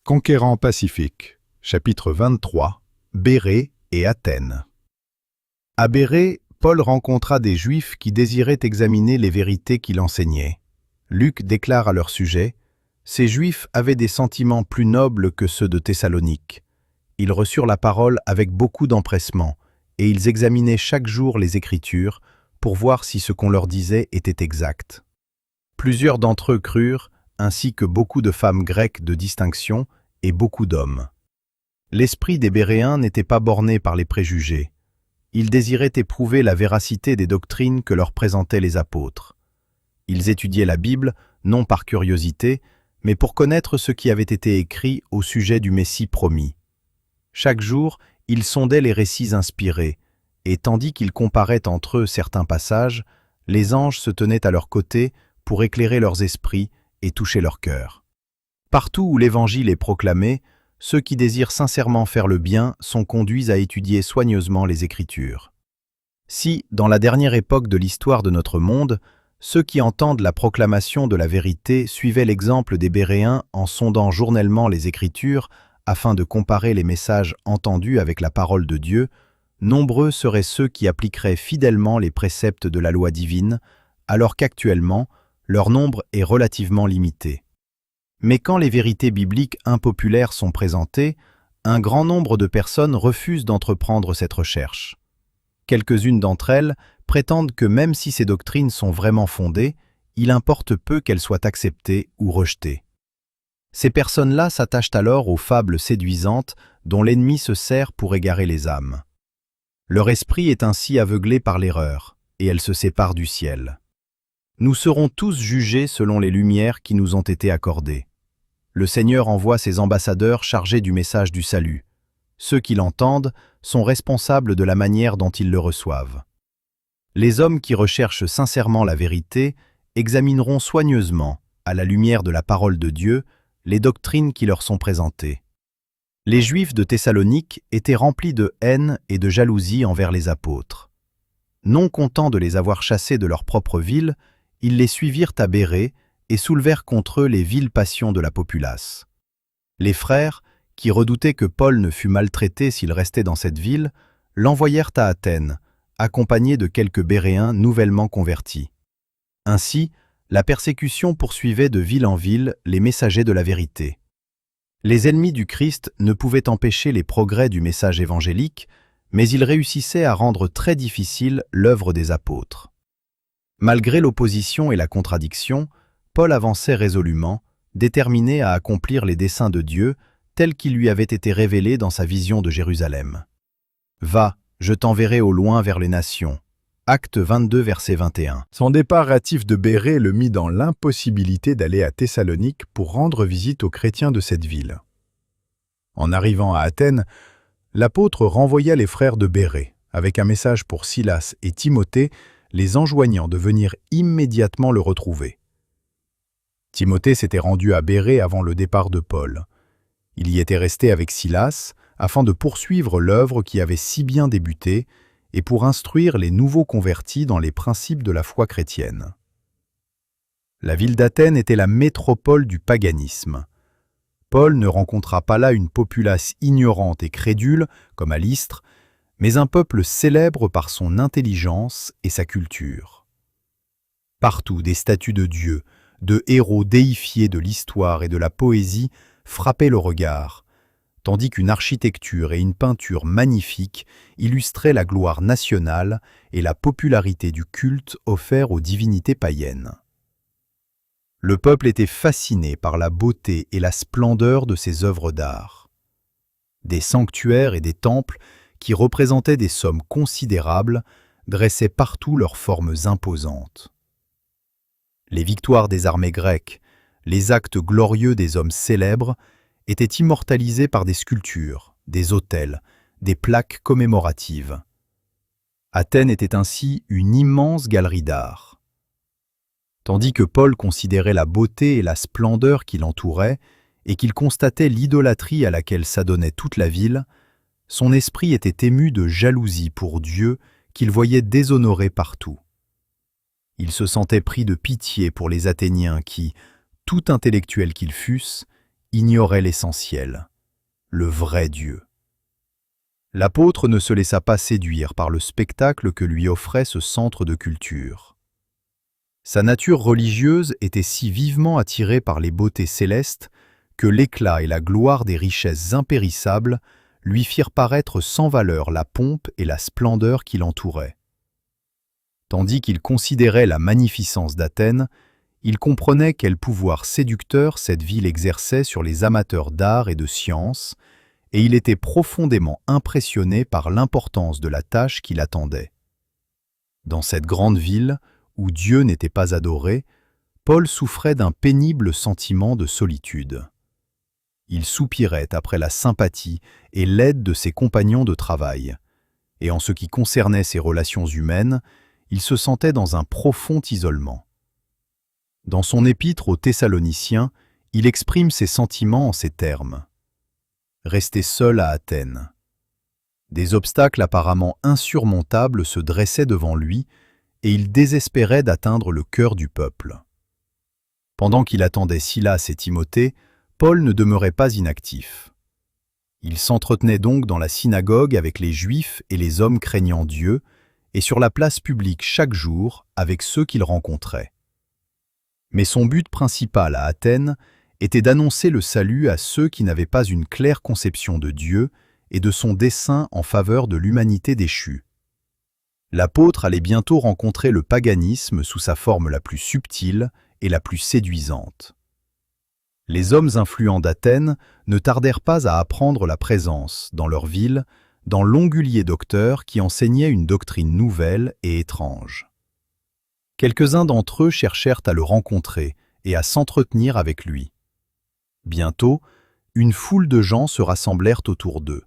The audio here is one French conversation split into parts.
Conquérant Pacifique, chapitre 23, Bérée et Athènes. À Bérée, Paul rencontra des Juifs qui désiraient examiner les vérités qu'il enseignait. Luc déclare à leur sujet: « Ces Juifs avaient des sentiments plus nobles que ceux de Thessalonique. Ils reçurent la parole avec beaucoup d'empressement, et ils examinaient chaque jour les Écritures pour voir si ce qu'on leur disait était exact. Plusieurs d'entre eux crurent, ainsi que beaucoup de femmes grecques de distinction et beaucoup d'hommes. L'esprit des Béréens n'était pas borné par les préjugés. Ils désiraient éprouver la véracité des doctrines que leur présentaient les apôtres. Ils étudiaient la Bible, non par curiosité, mais pour connaître ce qui avait été écrit au sujet du Messie promis. Chaque jour, ils sondaient les récits inspirés, et tandis qu'ils comparaient entre eux certains passages, les anges se tenaient à leur côté pour éclairer leurs esprits et toucher leur cœur. Partout où l'Évangile est proclamé, ceux qui désirent sincèrement faire le bien sont conduits à étudier soigneusement les Écritures. Si, dans la dernière époque de l'histoire de notre monde, ceux qui entendent la proclamation de la vérité suivaient l'exemple des Béréens en sondant journellement les Écritures afin de comparer les messages entendus avec la parole de Dieu, nombreux seraient ceux qui appliqueraient fidèlement les préceptes de la loi divine, alors qu'actuellement, leur nombre est relativement limité. Mais quand les vérités bibliques impopulaires sont présentées, un grand nombre de personnes refusent d'entreprendre cette recherche. Quelques-unes d'entre elles prétendent que même si ces doctrines sont vraiment fondées, il importe peu qu'elles soient acceptées ou rejetées. Ces personnes-là s'attachent alors aux fables séduisantes dont l'ennemi se sert pour égarer les âmes. Leur esprit est ainsi aveuglé par l'erreur, et elle se sépare du ciel. Nous serons tous jugés selon les lumières qui nous ont été accordées. Le Seigneur envoie ses ambassadeurs chargés du message du salut. Ceux qui l'entendent sont responsables de la manière dont ils le reçoivent. Les hommes qui recherchent sincèrement la vérité examineront soigneusement, à la lumière de la parole de Dieu, les doctrines qui leur sont présentées. Les Juifs de Thessalonique étaient remplis de haine et de jalousie envers les apôtres. Non contents de les avoir chassés de leur propre ville, ils les suivirent à Bérée et soulevèrent contre eux les viles passions de la populace. Les frères, qui redoutaient que Paul ne fût maltraité s'il restait dans cette ville, l'envoyèrent à Athènes, accompagnés de quelques Béréens nouvellement convertis. Ainsi, la persécution poursuivait de ville en ville les messagers de la vérité. Les ennemis du Christ ne pouvaient empêcher les progrès du message évangélique, mais ils réussissaient à rendre très difficile l'œuvre des apôtres. Malgré l'opposition et la contradiction, Paul avançait résolument, déterminé à accomplir les desseins de Dieu tels qu'ils lui avaient été révélés dans sa vision de Jérusalem. « Va, je t'enverrai au loin vers les nations. » Acte 22, verset 21. Son départ hâtif de Bérée le mit dans l'impossibilité d'aller à Thessalonique pour rendre visite aux chrétiens de cette ville. En arrivant à Athènes, l'apôtre renvoya les frères de Bérée, avec un message pour Silas et Timothée, les enjoignant de venir immédiatement le retrouver. Timothée s'était rendu à Bérée avant le départ de Paul. Il y était resté avec Silas afin de poursuivre l'œuvre qui avait si bien débuté et pour instruire les nouveaux convertis dans les principes de la foi chrétienne. La ville d'Athènes était la métropole du paganisme. Paul ne rencontra pas là une populace ignorante et crédule, comme à Lystre, mais un peuple célèbre par son intelligence et sa culture. Partout, des statues de dieux, de héros déifiés de l'histoire et de la poésie frappaient le regard, tandis qu'une architecture et une peinture magnifiques illustraient la gloire nationale et la popularité du culte offert aux divinités païennes. Le peuple était fasciné par la beauté et la splendeur de ces œuvres d'art. Des sanctuaires et des temples qui représentaient des sommes considérables, dressaient partout leurs formes imposantes. Les victoires des armées grecques, les actes glorieux des hommes célèbres, étaient immortalisés par des sculptures, des autels, des plaques commémoratives. Athènes était ainsi une immense galerie d'art. Tandis que Paul considérait la beauté et la splendeur qui l'entouraient, et qu'il constatait l'idolâtrie à laquelle s'adonnait toute la ville, son esprit était ému de jalousie pour Dieu qu'il voyait déshonoré partout. Il se sentait pris de pitié pour les Athéniens qui, tout intellectuels qu'ils fussent, ignorait l'essentiel, le vrai Dieu. L'apôtre ne se laissa pas séduire par le spectacle que lui offrait ce centre de culture. Sa nature religieuse était si vivement attirée par les beautés célestes que l'éclat et la gloire des richesses impérissables lui firent paraître sans valeur la pompe et la splendeur qui l'entouraient. Tandis qu'il considérait la magnificence d'Athènes, il comprenait quel pouvoir séducteur cette ville exerçait sur les amateurs d'art et de science, et il était profondément impressionné par l'importance de la tâche qui l'attendait. Dans cette grande ville, où Dieu n'était pas adoré, Paul souffrait d'un pénible sentiment de solitude. Il soupirait après la sympathie et l'aide de ses compagnons de travail, et en ce qui concernait ses relations humaines, il se sentait dans un profond isolement. Dans son épître aux Thessaloniciens, il exprime ses sentiments en ces termes. Resté seul à Athènes. Des obstacles apparemment insurmontables se dressaient devant lui, et il désespérait d'atteindre le cœur du peuple. Pendant qu'il attendait Silas et Timothée, Paul ne demeurait pas inactif. Il s'entretenait donc dans la synagogue avec les Juifs et les hommes craignant Dieu, et sur la place publique chaque jour avec ceux qu'il rencontrait. Mais son but principal à Athènes était d'annoncer le salut à ceux qui n'avaient pas une claire conception de Dieu et de son dessein en faveur de l'humanité déchue. L'apôtre allait bientôt rencontrer le paganisme sous sa forme la plus subtile et la plus séduisante. Les hommes influents d'Athènes ne tardèrent pas à apprendre la présence, dans leur ville, d'un longulier docteur qui enseignait une doctrine nouvelle et étrange. Quelques-uns d'entre eux cherchèrent à le rencontrer et à s'entretenir avec lui. Bientôt, une foule de gens se rassemblèrent autour d'eux.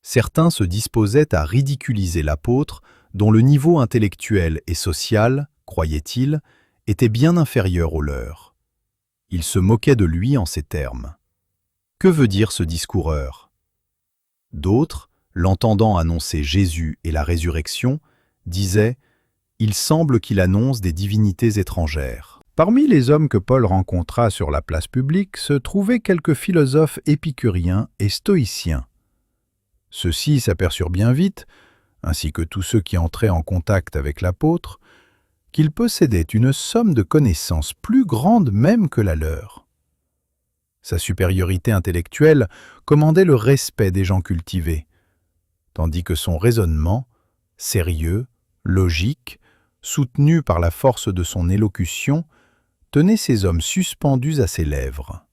Certains se disposaient à ridiculiser l'apôtre, dont le niveau intellectuel et social, croyait-il, était bien inférieur au leur. Ils se moquaient de lui en ces termes. Que veut dire ce discoureur ? D'autres, l'entendant annoncer Jésus et la résurrection, disaient « Il semble qu'il annonce des divinités étrangères ». Parmi les hommes que Paul rencontra sur la place publique se trouvaient quelques philosophes épicuriens et stoïciens. Ceux-ci s'aperçurent bien vite, ainsi que tous ceux qui entraient en contact avec l'apôtre, qu'il possédait une somme de connaissances plus grande même que la leur. Sa supériorité intellectuelle commandait le respect des gens cultivés, tandis que son raisonnement, sérieux, logique, soutenu par la force de son élocution, tenait ces hommes suspendus à ses lèvres.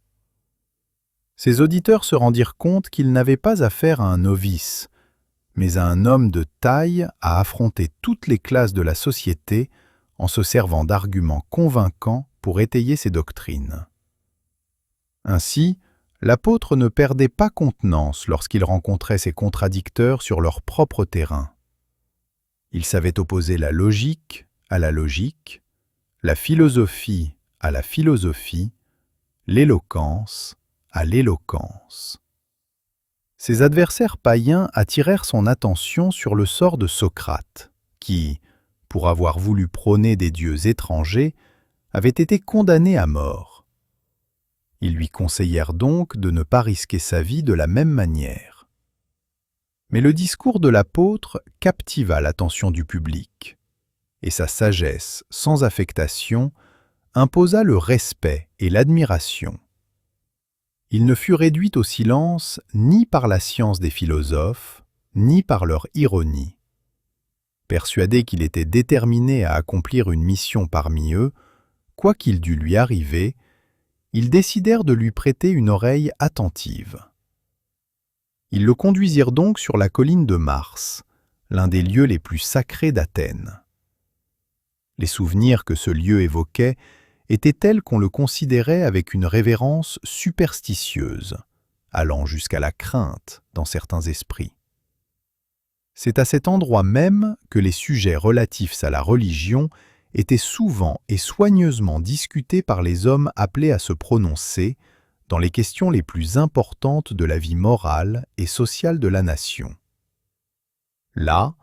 Ses auditeurs se rendirent compte qu'ils n'avaient pas affaire à un novice, mais à un homme de taille à affronter toutes les classes de la société en se servant d'arguments convaincants pour étayer ses doctrines. Ainsi, l'apôtre ne perdait pas contenance lorsqu'il rencontrait ses contradicteurs sur leur propre terrain. Il savait opposer la logique à la logique, la philosophie à la philosophie, l'éloquence à l'éloquence. Ses adversaires païens attirèrent son attention sur le sort de Socrate, qui, pour avoir voulu prôner des dieux étrangers, avait été condamné à mort. Ils lui conseillèrent donc de ne pas risquer sa vie de la même manière. Mais le discours de l'apôtre captiva l'attention du public, et sa sagesse, sans affectation, imposa le respect et l'admiration. Il ne fut réduit au silence ni par la science des philosophes, ni par leur ironie. Persuadé qu'il était déterminé à accomplir une mission parmi eux, quoi qu'il dût lui arriver, ils décidèrent de lui prêter une oreille attentive. Ils le conduisirent donc sur la colline de Mars, l'un des lieux les plus sacrés d'Athènes. Les souvenirs que ce lieu évoquait étaient tels qu'on le considérait avec une révérence superstitieuse, allant jusqu'à la crainte dans certains esprits. C'est à cet endroit même que les sujets relatifs à la religion étaient souvent et soigneusement discutés par les hommes appelés à se prononcer dans les questions les plus importantes de la vie morale et sociale de la nation. Là,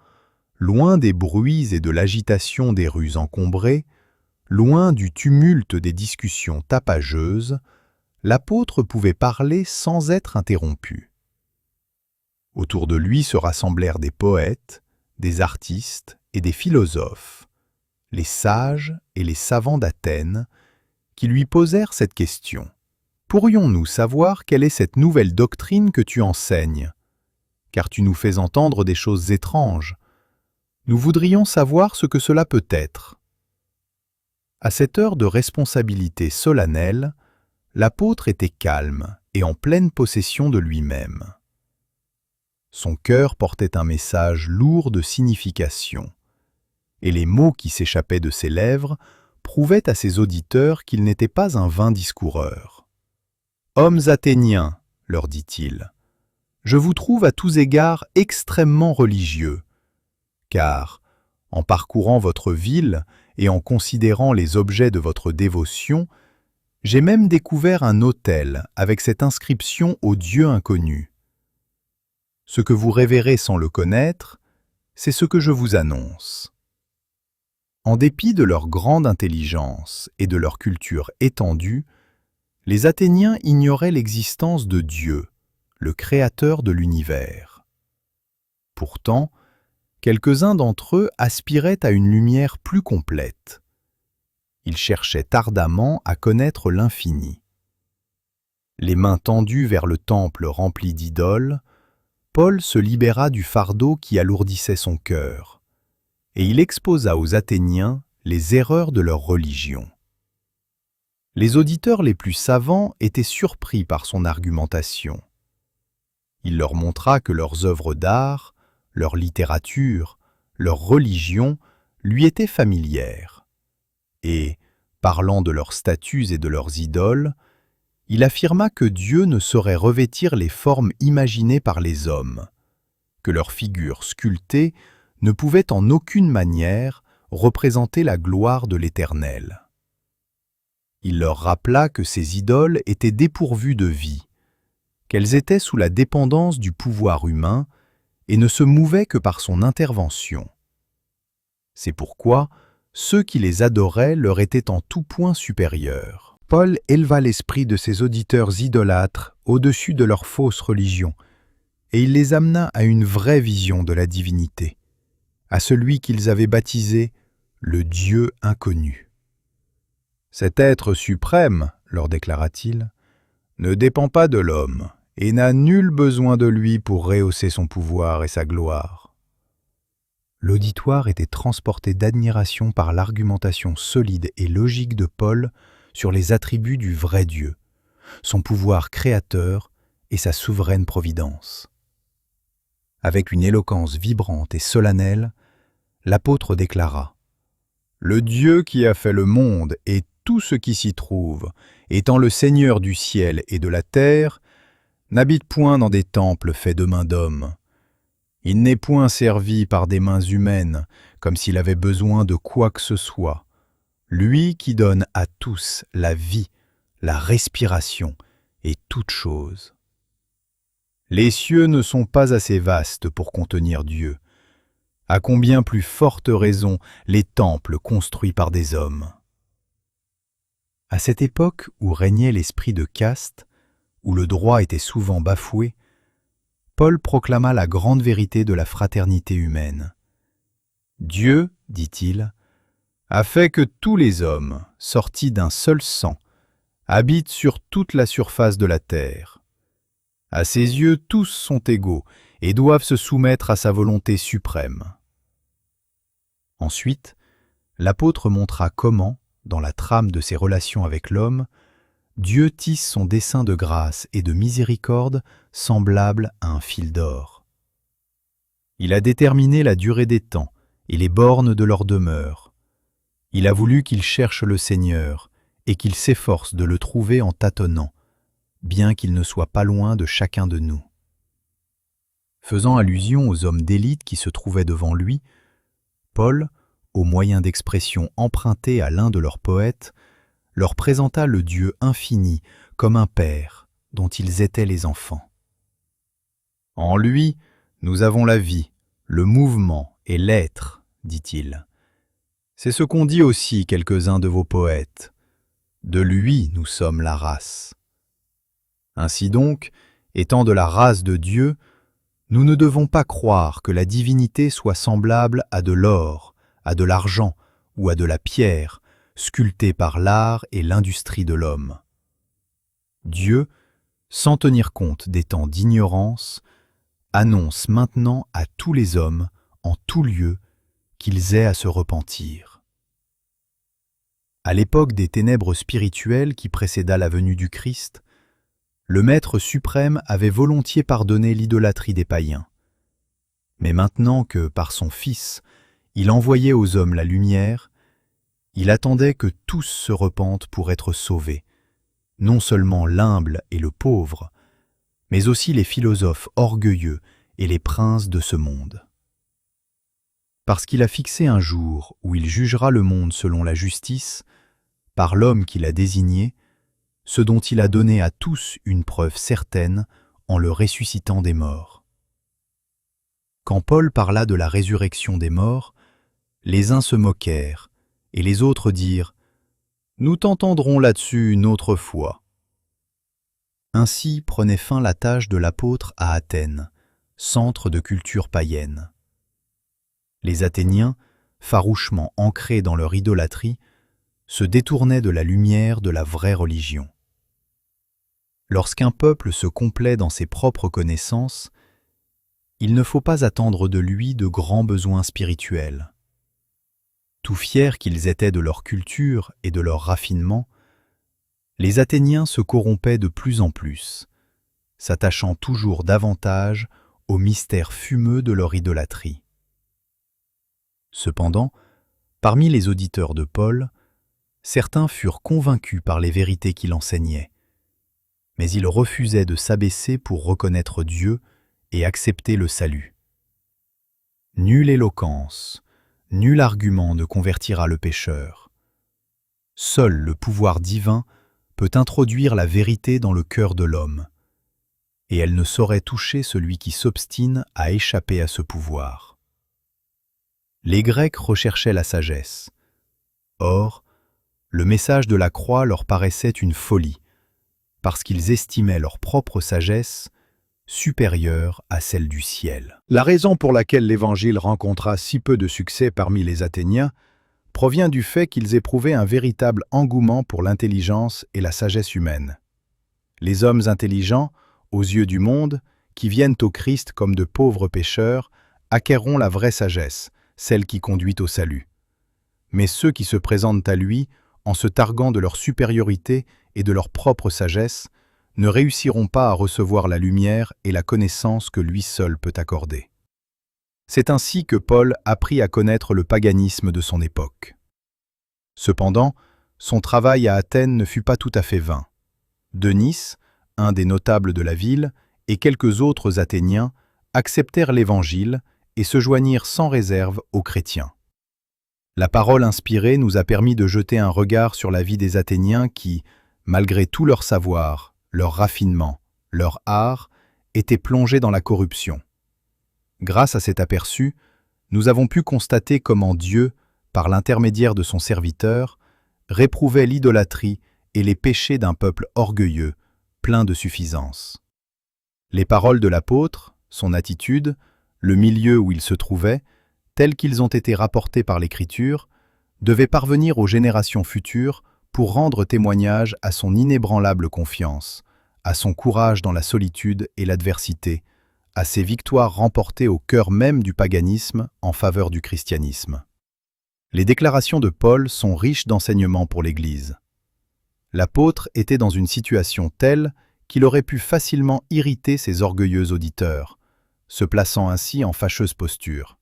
loin des bruits et de l'agitation des rues encombrées, loin du tumulte des discussions tapageuses, l'apôtre pouvait parler sans être interrompu. Autour de lui se rassemblèrent des poètes, des artistes et des philosophes, les sages et les savants d'Athènes, qui lui posèrent cette question. « Pourrions-nous savoir quelle est cette nouvelle doctrine que tu enseignes ? Car tu nous fais entendre des choses étranges. Nous voudrions savoir ce que cela peut être. » À cette heure de responsabilité solennelle, l'apôtre était calme et en pleine possession de lui-même. Son cœur portait un message lourd de signification, et les mots qui s'échappaient de ses lèvres prouvaient à ses auditeurs qu'il n'était pas un vain discoureur. « Hommes athéniens, leur dit-il, je vous trouve à tous égards extrêmement religieux, car, en parcourant votre ville et en considérant les objets de votre dévotion, j'ai même découvert un autel avec cette inscription au Dieu inconnu. Ce que vous révérez sans le connaître, c'est ce que je vous annonce. » En dépit de leur grande intelligence et de leur culture étendue, les Athéniens ignoraient l'existence de Dieu, le créateur de l'univers. Pourtant, quelques-uns d'entre eux aspiraient à une lumière plus complète. Ils cherchaient ardemment à connaître l'infini. Les mains tendues vers le temple rempli d'idoles, Paul se libéra du fardeau qui alourdissait son cœur, et il exposa aux Athéniens les erreurs de leur religion. Les auditeurs les plus savants étaient surpris par son argumentation. Il leur montra que leurs œuvres d'art, leur littérature, leur religion lui étaient familières. Et, parlant de leurs statues et de leurs idoles, il affirma que Dieu ne saurait revêtir les formes imaginées par les hommes, que leurs figures sculptées ne pouvaient en aucune manière représenter la gloire de l'Éternel. Il leur rappela que ces idoles étaient dépourvues de vie, qu'elles étaient sous la dépendance du pouvoir humain et ne se mouvaient que par son intervention. C'est pourquoi ceux qui les adoraient leur étaient en tout point supérieurs. Paul éleva l'esprit de ses auditeurs idolâtres au-dessus de leur fausse religion, et il les amena à une vraie vision de la divinité, à celui qu'ils avaient baptisé le Dieu inconnu. « Cet être suprême, leur déclara-t-il, ne dépend pas de l'homme et n'a nul besoin de lui pour rehausser son pouvoir et sa gloire. » L'auditoire était transporté d'admiration par l'argumentation solide et logique de Paul sur les attributs du vrai Dieu, son pouvoir créateur et sa souveraine providence. Avec une éloquence vibrante et solennelle, l'apôtre déclara « Le Dieu qui a fait le monde et tout ce qui s'y trouve, étant le Seigneur du ciel et de la terre, n'habite point dans des temples faits de mains d'hommes. Il n'est point servi par des mains humaines, comme s'il avait besoin de quoi que ce soit. Lui qui donne à tous la vie, la respiration et toute chose. Les cieux ne sont pas assez vastes pour contenir Dieu. À combien plus forte raison les temples construits par des hommes. » À cette époque où régnait l'esprit de caste, où le droit était souvent bafoué, Paul proclama la grande vérité de la fraternité humaine. « Dieu, dit-il, a fait que tous les hommes, sortis d'un seul sang, habitent sur toute la surface de la terre. À ses yeux, tous sont égaux et doivent se soumettre à sa volonté suprême. » Ensuite, l'apôtre montra comment, dans la trame de ses relations avec l'homme, Dieu tisse son dessein de grâce et de miséricorde semblable à un fil d'or. Il a déterminé la durée des temps et les bornes de leur demeure. Il a voulu qu'ils cherchent le Seigneur et qu'ils s'efforcent de le trouver en tâtonnant, bien qu'il ne soit pas loin de chacun de nous. Faisant allusion aux hommes d'élite qui se trouvaient devant lui, Paul, au moyen d'expressions empruntées à l'un de leurs poètes, leur présenta le Dieu infini comme un père dont ils étaient les enfants. « En lui, nous avons la vie, le mouvement et l'être, dit-il. C'est ce qu'ont dit aussi quelques-uns de vos poètes. De lui, nous sommes la race. Ainsi donc, étant de la race de Dieu, nous ne devons pas croire que la divinité soit semblable à de l'or, à de l'argent ou à de la pierre, sculptée par l'art et l'industrie de l'homme. Dieu, sans tenir compte des temps d'ignorance, annonce maintenant à tous les hommes, en tout lieu, qu'ils aient à se repentir. À l'époque des ténèbres spirituelles qui précéda la venue du Christ, le Maître suprême avait volontiers pardonné l'idolâtrie des païens. Mais maintenant que, par son Fils, il envoyait aux hommes la lumière, il attendait que tous se repentent pour être sauvés, non seulement l'humble et le pauvre, mais aussi les philosophes orgueilleux et les princes de ce monde. Parce qu'il a fixé un jour où il jugera le monde selon la justice, par l'homme qu'il a désigné, ce dont il a donné à tous une preuve certaine en le ressuscitant des morts. Quand Paul parla de la résurrection des morts, les uns se moquèrent, et les autres dirent « Nous t'entendrons là-dessus une autre fois ». Ainsi prenait fin la tâche de l'apôtre à Athènes, centre de culture païenne. Les Athéniens, farouchement ancrés dans leur idolâtrie, se détournaient de la lumière de la vraie religion. Lorsqu'un peuple se complaît dans ses propres connaissances, il ne faut pas attendre de lui de grands besoins spirituels. Tout fiers qu'ils étaient de leur culture et de leur raffinement, les Athéniens se corrompaient de plus en plus, s'attachant toujours davantage aux mystères fumeux de leur idolâtrie. Cependant, parmi les auditeurs de Paul, certains furent convaincus par les vérités qu'il enseignait, mais ils refusaient de s'abaisser pour reconnaître Dieu et accepter le salut. Nulle éloquence, nul argument ne convertira le pécheur. Seul le pouvoir divin peut introduire la vérité dans le cœur de l'homme, et elle ne saurait toucher celui qui s'obstine à échapper à ce pouvoir. Les Grecs recherchaient la sagesse. Or, le message de la croix leur paraissait une folie, parce qu'ils estimaient leur propre sagesse supérieure à celle du ciel. La raison pour laquelle l'Évangile rencontra si peu de succès parmi les Athéniens provient du fait qu'ils éprouvaient un véritable engouement pour l'intelligence et la sagesse humaine. Les hommes intelligents, aux yeux du monde, qui viennent au Christ comme de pauvres pécheurs, acquerront la vraie sagesse, celle qui conduit au salut. Mais ceux qui se présentent à lui, en se targuant de leur supériorité et de leur propre sagesse, ne réussiront pas à recevoir la lumière et la connaissance que lui seul peut accorder. C'est ainsi que Paul apprit à connaître le paganisme de son époque. Cependant, son travail à Athènes ne fut pas tout à fait vain. Denis, un des notables de la ville, et quelques autres Athéniens acceptèrent l'Évangile et se joignirent sans réserve aux chrétiens. La parole inspirée nous a permis de jeter un regard sur la vie des Athéniens qui, malgré tout leur savoir, leur raffinement, leur art, étaient plongés dans la corruption. Grâce à cet aperçu, nous avons pu constater comment Dieu, par l'intermédiaire de son serviteur, réprouvait l'idolâtrie et les péchés d'un peuple orgueilleux, plein de suffisance. Les paroles de l'apôtre, son attitude, le milieu où il se trouvait, tels qu'ils ont été rapportés par l'Écriture, devaient parvenir aux générations futures pour rendre témoignage à son inébranlable confiance, à son courage dans la solitude et l'adversité, à ses victoires remportées au cœur même du paganisme en faveur du christianisme. Les déclarations de Paul sont riches d'enseignements pour l'Église. L'apôtre était dans une situation telle qu'il aurait pu facilement irriter ses orgueilleux auditeurs, se plaçant ainsi en fâcheuse posture.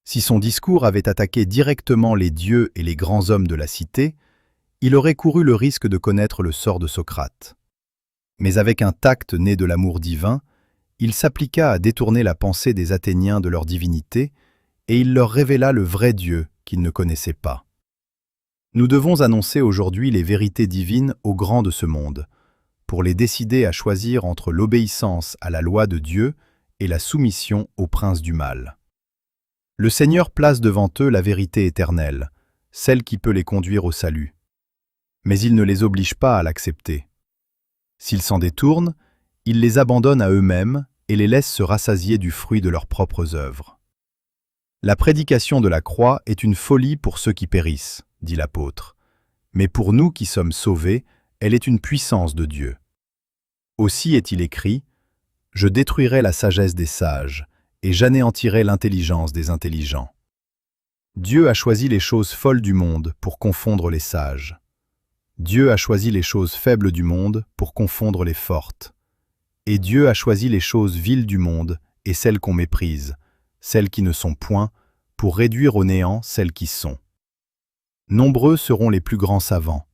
Si son discours avait attaqué directement les dieux et les grands hommes de la cité, il aurait couru le risque de connaître le sort de Socrate. Mais avec un tact né de l'amour divin, il s'appliqua à détourner la pensée des Athéniens de leur divinité et il leur révéla le vrai Dieu qu'ils ne connaissaient pas. Nous devons annoncer aujourd'hui les vérités divines aux grands de ce monde, pour les décider à choisir entre l'obéissance à la loi de Dieu et la soumission au prince du mal. Le Seigneur place devant eux la vérité éternelle, celle qui peut les conduire au salut. Mais il ne les oblige pas à l'accepter. S'ils s'en détournent, il les abandonne à eux-mêmes et les laisse se rassasier du fruit de leurs propres œuvres. La prédication de la croix est une folie pour ceux qui périssent, dit l'apôtre, mais pour nous qui sommes sauvés, elle est une puissance de Dieu. Aussi est-il écrit, « Je détruirai la sagesse des sages, et j'anéantirai l'intelligence des intelligents. » Dieu a choisi les choses folles du monde pour confondre les sages. Dieu a choisi les choses faibles du monde pour confondre les fortes. Et Dieu a choisi les choses viles du monde et celles qu'on méprise, celles qui ne sont point, pour réduire au néant celles qui sont. Nombreux seront les plus grands savants,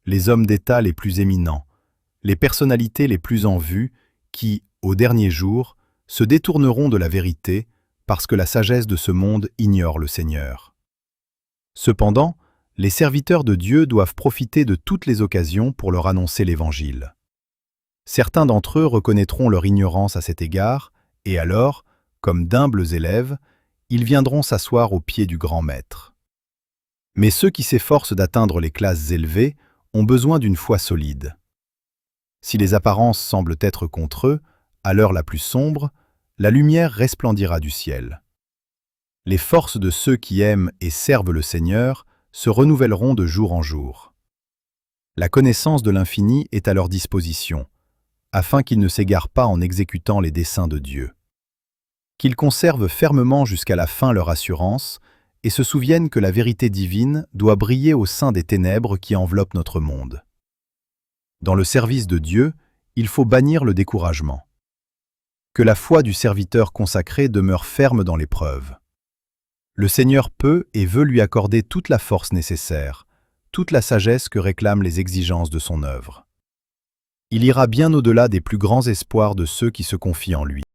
les hommes d'État les plus éminents, les personnalités les plus en vue qui, au dernier jour, se détourneront de la vérité parce que la sagesse de ce monde ignore le Seigneur. Cependant, les serviteurs de Dieu doivent profiter de toutes les occasions pour leur annoncer l'Évangile. Certains d'entre eux reconnaîtront leur ignorance à cet égard, et alors, comme d'humbles élèves, ils viendront s'asseoir aux pieds du grand maître. Mais ceux qui s'efforcent d'atteindre les classes élevées ont besoin d'une foi solide. Si les apparences semblent être contre eux, à l'heure la plus sombre, la lumière resplendira du ciel. Les forces de ceux qui aiment et servent le Seigneur se renouvelleront de jour en jour. La connaissance de l'infini est à leur disposition, afin qu'ils ne s'égarent pas en exécutant les desseins de Dieu. Qu'ils conservent fermement jusqu'à la fin leur assurance et se souviennent que la vérité divine doit briller au sein des ténèbres qui enveloppent notre monde. Dans le service de Dieu, il faut bannir le découragement. Que la foi du serviteur consacré demeure ferme dans l'épreuve. Le Seigneur peut et veut lui accorder toute la force nécessaire, toute la sagesse que réclament les exigences de son œuvre. Il ira bien au-delà des plus grands espoirs de ceux qui se confient en lui.